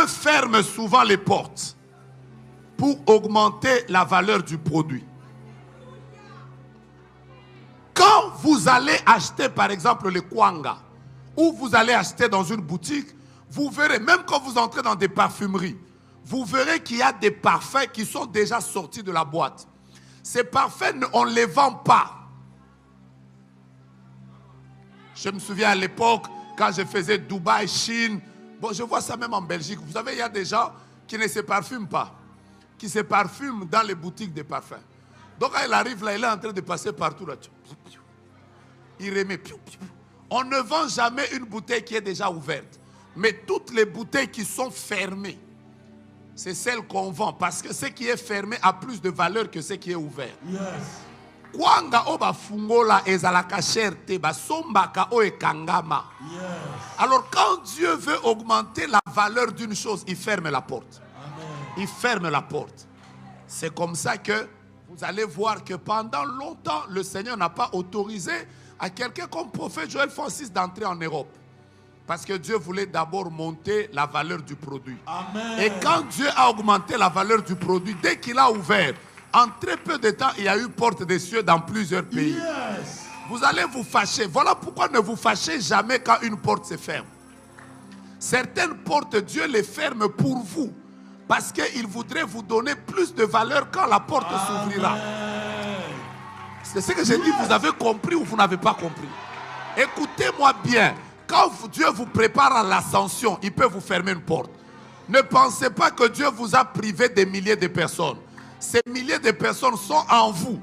ferme souvent les portes pour augmenter la valeur du produit. Quand vous allez acheter par exemple le kwanga, ou vous allez acheter dans une boutique, vous verrez, même quand vous entrez dans des parfumeries, vous verrez qu'il y a des parfums qui sont déjà sortis de la boîte. Ces parfums, on ne les vend pas. Je me souviens à l'époque, quand je faisais Dubaï, Chine, bon, je vois ça même en Belgique. Vous savez, il y a des gens qui ne se parfument pas, qui se parfument dans les boutiques de parfums. Donc quand il arrive là, il est en train de passer partout là. Il remet. On ne vend jamais une bouteille qui est déjà ouverte. Mais toutes les bouteilles qui sont fermées, c'est celles qu'on vend. Parce que ce qui est fermé a plus de valeur que ce qui est ouvert. Yes. Kwanga oba fungola ezalaka cherte ba sombaka o ekangama. Alors quand Dieu veut augmenter la valeur d'une chose, il ferme la porte. Amen. Il ferme la porte. C'est comme ça que vous allez voir que pendant longtemps, le Seigneur n'a pas autorisé à quelqu'un comme prophète Joël Francis d'entrer en Europe. Parce que Dieu voulait d'abord monter la valeur du produit. Amen. Et quand Dieu a augmenté la valeur du produit, dès qu'il a ouvert, en très peu de temps, il y a eu porte des cieux dans plusieurs pays. Yes. Vous allez vous fâcher. Voilà pourquoi ne vous fâchez jamais quand une porte se ferme. Certaines portes, Dieu les ferme pour vous. Parce qu'il voudrait vous donner plus de valeur quand la porte s'ouvrira. C'est ce que j'ai dit, vous avez compris ou vous n'avez pas compris. Écoutez-moi bien. Quand Dieu vous prépare à l'ascension, il peut vous fermer une porte. Ne pensez pas que Dieu vous a privé des milliers de personnes. Ces milliers de personnes sont en vous.